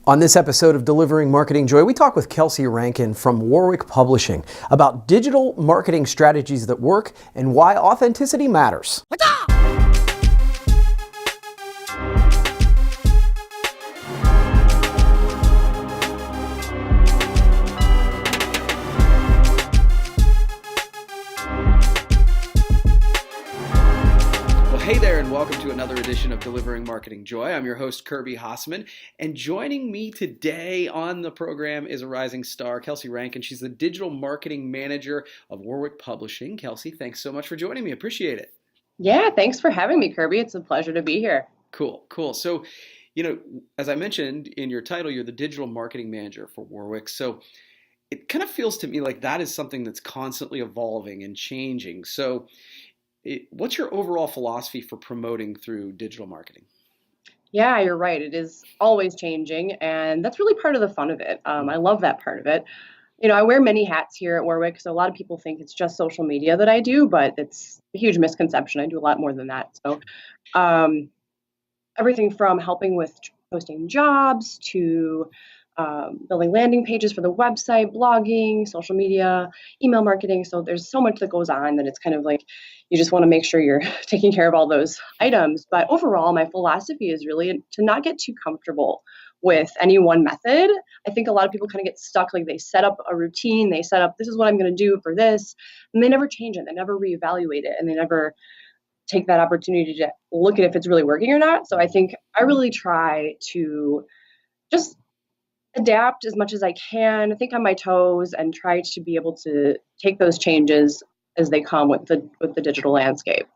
On this episode of Delivering Marketing Joy, we talk with Kelsey Rankin from Warwick Publishing about digital marketing strategies that work and why authenticity matters. Hey there, and welcome to another edition of Delivering Marketing Joy. I'm your host, Kirby Hassman, and joining me today on the program is a rising star, Kelsey Rankin. She's the digital marketing manager of Warwick Publishing. Kelsey, thanks so much for joining me. Appreciate it. Yeah, thanks for having me, Kirby. It's a pleasure to be here. Cool. So, as I mentioned in your title, you're the digital marketing manager for Warwick. So it kind of feels to me like that is something that's constantly evolving and changing. So what's your overall philosophy for promoting through digital marketing? Yeah, you're right. It is always changing, and that's really part of the fun of it. I love that part of it. I wear many hats here at Warwick, so a lot of people think it's just social media that I do, but it's a huge misconception. I do a lot more than that. So everything from helping with posting jobs to building landing pages for the website, blogging, social media, email marketing. So there's so much that goes on that it's kind of like you just want to make sure you're taking care of all those items. But overall, my philosophy is really to not get too comfortable with any one method. I think a lot of people kind of get stuck, like they set up a routine, they set up, this is what I'm going to do for this, and they never change it, they never reevaluate it, and they never take that opportunity to look at if it's really working or not. So I think I really try to just adapt as much as I can, think on my toes, and try to be able to take those changes as they come with the digital landscape.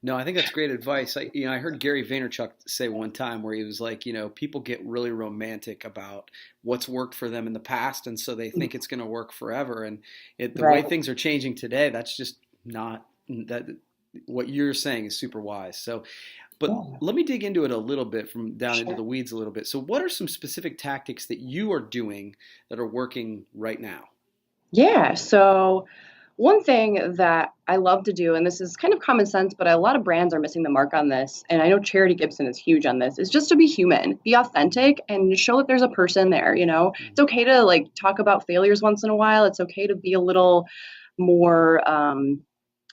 No, I think that's great advice. I heard Gary Vaynerchuk say one time where he was like, people get really romantic about what's worked for them in the past, and so they think it's going to work forever. And the way things are changing today, that's just not that. What you're saying is super wise. So, but let me dig into it a little bit from down into the weeds a little bit. So what are some specific tactics that you are doing that are working right now? Yeah. So one thing that I love to do, and this is kind of common sense, but a lot of brands are missing the mark on this, and I know Charity Gibson is huge on this, is just to be human, be authentic, and show that there's a person there. It's okay to talk about failures once in a while. It's okay to be a little more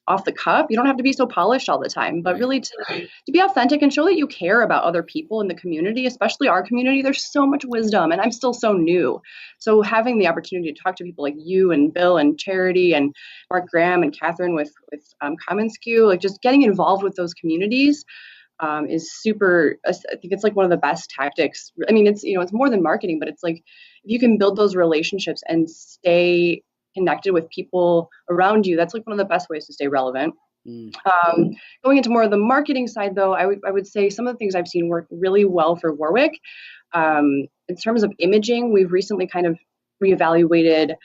off the cuff. You don't have to be so polished all the time, but really to be authentic and show that you care about other people in the community, especially our community. There's so much wisdom, and I'm still so new. So having the opportunity to talk to people like you and Bill and Charity and Mark Graham and Catherine with Common Skew, just getting involved with those communities is super. I think it's one of the best tactics. I mean, it's more than marketing, but it's if you can build those relationships and stay connected with people around you, that's one of the best ways to stay relevant. Going into more of the marketing side, though, I would say some of the things I've seen work really well for Warwick. In terms of imaging, we've recently kind of reevaluated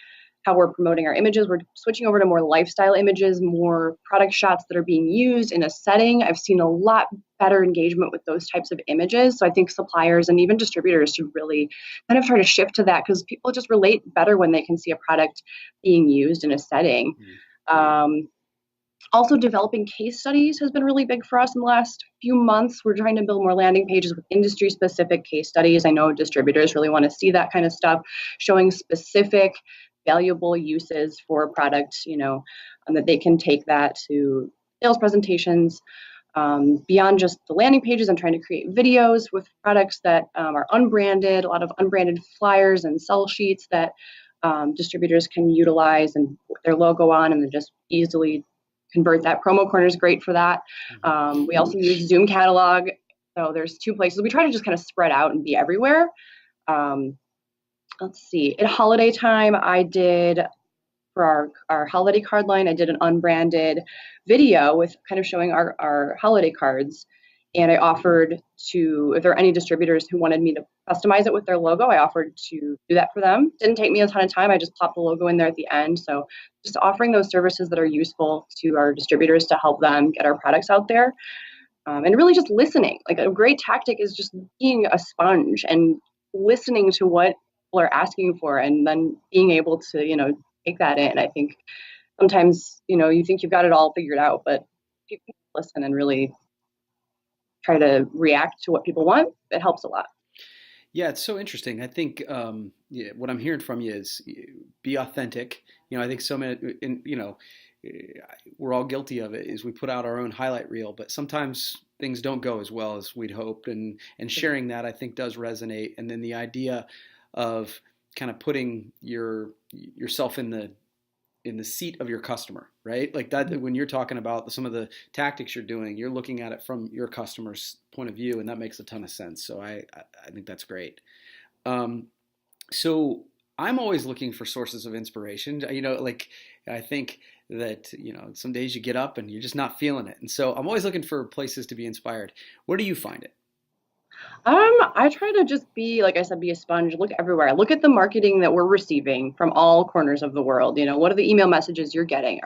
how we're promoting our images. We're switching over to more lifestyle images, more product shots that are being used in a setting. I've seen a lot better engagement with those types of images. So I think suppliers and even distributors should really kind of try to shift to that, because people just relate better when they can see a product being used in a setting. Also, developing case studies has been really big for us in the last few months. We're trying to build more landing pages with industry-specific case studies. I know distributors really want to see that kind of stuff, showing specific valuable uses for a product, and that they can take that to sales presentations. Beyond just the landing pages, I'm trying to create videos with products that are unbranded, a lot of unbranded flyers and sell sheets that distributors can utilize and put their logo on and then just easily convert that. Promo Corner is great for that. We also use Zoom Catalog. So there's two places. We try to just kind of spread out and be everywhere. Let's see. At holiday time, I did, for our holiday card line, I did an unbranded video with kind of showing our holiday cards. And I offered to, if there are any distributors who wanted me to customize it with their logo, I offered to do that for them. Didn't take me a ton of time. I just popped the logo in there at the end. So just offering those services that are useful to our distributors to help them get our products out there. And really just listening. A great tactic is just being a sponge and listening to what people are asking for, and then being able to, take that in. I think sometimes, you think you've got it all figured out, but if you can listen and really try to react to what people want, it helps a lot. Yeah, it's so interesting. I think yeah, what I'm hearing from you is be authentic. I think so many, and eh, we're all guilty of it. Is we put out our own highlight reel, but sometimes things don't go as well as we'd hoped, and sharing that I think does resonate. And then the idea of kind of putting yourself in the seat of your customer, right? Like that, when you're talking about some of the tactics you're doing, you're looking at it from your customer's point of view, and that makes a ton of sense. So I think that's great. Um, so I'm always looking for sources of inspiration. Like I think that some days you get up and you're just not feeling it, and so I'm always looking for places to be inspired. Where do you find it? I try to just be, like I said, be a sponge, look everywhere. Look at the marketing that we're receiving from all corners of the world. What are the email messages you're getting?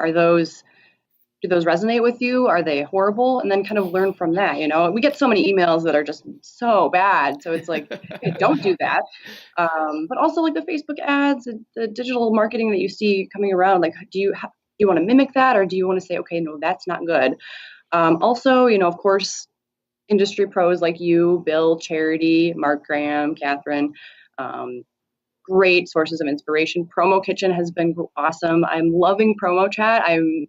Do those resonate with you? Are they horrible? And then kind of learn from that. We get so many emails that are just so bad. So it's like, hey, don't do that. But also like the Facebook ads, the digital marketing that you see coming around, like, do you want to mimic that, or do you want to say, okay, no, that's not good? Also, of course, industry pros like you, Bill, Charity, Mark Graham, Catherine, um, great sources of inspiration. Promo Kitchen has been awesome. I'm loving Promo Chat. I'm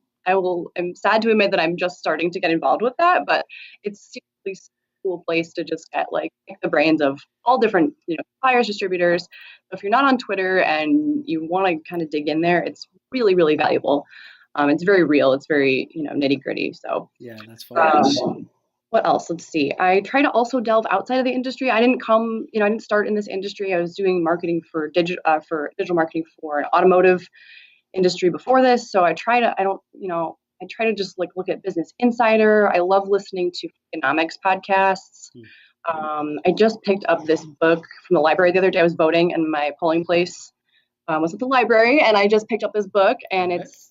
sad to admit that I'm just starting to get involved with that, but it's seriously a cool place to just get like pick the brains of all different, suppliers, distributors. So if you're not on Twitter and you want to kind of dig in there, it's really, really valuable. It's very real. It's very, nitty gritty. So, Yeah, that's fun. what else? Let's see. I try to also delve outside of the industry. I didn't start in this industry. I was doing marketing for digital marketing for an automotive industry before this. So I try to just like look at Business Insider. I love listening to economics podcasts. Hmm. I just picked up this book from the library the other day. I was voting, and my polling place was at the library, and I just picked up this book, and Okay. it's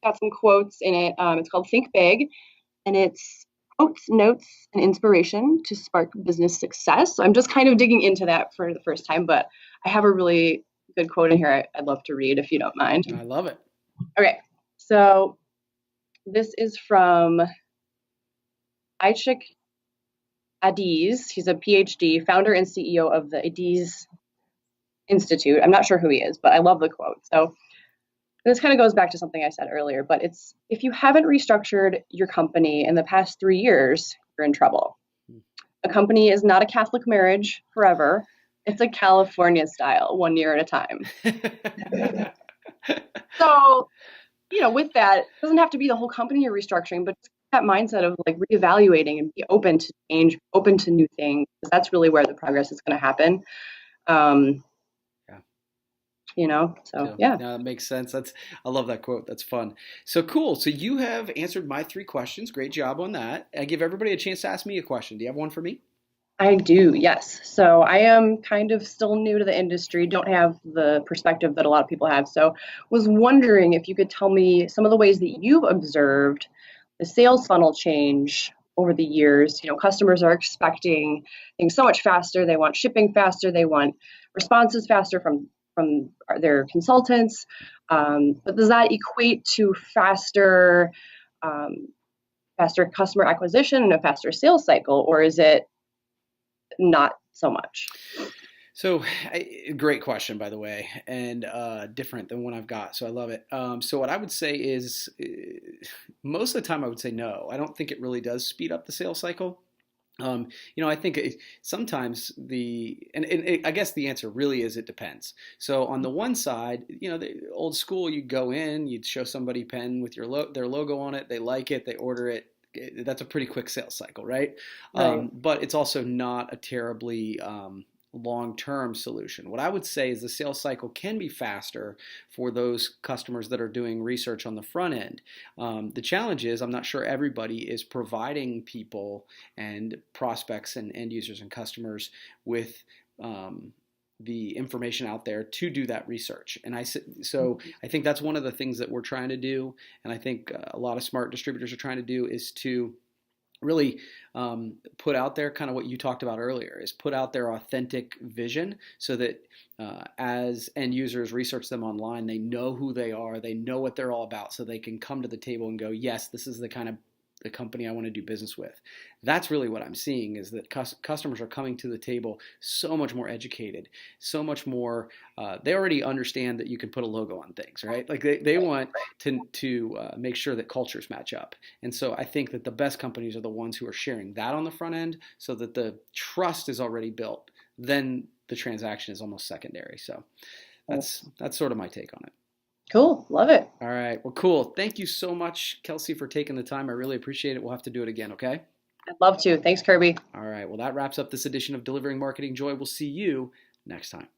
got some quotes in it. It's called Think Big, and it's quotes, notes, and inspiration to spark business success. So I'm just kind of digging into that for the first time, but I have a really good quote in here I'd love to read if you don't mind. I love it. Okay, so this is from Aichik Adiz. He's a PhD, founder and CEO of the Adiz Institute. I'm not sure who he is, but I love the quote. So this kind of goes back to something I said earlier, but it's if you haven't restructured your company in the past 3 years, you're in trouble. A company is not a Catholic marriage forever. It's a California style, 1 year at a time. So, with that, it doesn't have to be the whole company you're restructuring, but that mindset of like reevaluating and be open to change, open to new things, because that's really where the progress is going to happen. Um, so yeah. No, that makes sense. I love that quote. That's fun. So cool. So you have answered my 3 questions. Great job on that. I give everybody a chance to ask me a question. Do you have one for me? I do, yes. So I am kind of still new to the industry, don't have the perspective that a lot of people have. So was wondering if you could tell me some of the ways that you've observed the sales funnel change over the years. Customers are expecting things so much faster. They want shipping faster. They want responses faster from their consultants. But does that equate to faster customer acquisition and a faster sales cycle, or is it not so much? So, great question, by the way, and different than one I've got. So I love it. So what I would say is, most of the time I would say no. I don't think it really does speed up the sales cycle. I think sometimes I guess the answer really is it depends. So on the one side, the old school, you go in, you'd show somebody pen with their logo on it, they like it, they order it. That's a pretty quick sales cycle, right? Right. But it's also not a terribly long-term solution. What I would say is the sales cycle can be faster for those customers that are doing research on the front end. The challenge is I'm not sure everybody is providing people and prospects and end users and customers with the information out there to do that research. And I think that's one of the things that we're trying to do, and I think a lot of smart distributors are trying to do, is to really put out there kind of what you talked about earlier, is put out their authentic vision so that as end users research them online, they know who they are, they know what they're all about, so they can come to the table and go, yes, this is the kind of the company I want to do business with. That's really what I'm seeing, is that customers are coming to the table so much more educated, so much more. They already understand that you can put a logo on things, right? Like they want to make sure that cultures match up. And so I think that the best companies are the ones who are sharing that on the front end, so that the trust is already built. Then the transaction is almost secondary. So that's sort of my take on it. Cool. Love it. All right. Well, cool. Thank you so much, Kelsey, for taking the time. I really appreciate it. We'll have to do it again, okay? I'd love to. Thanks, Kirby. All right. Well, that wraps up this edition of Delivering Marketing Joy. We'll see you next time.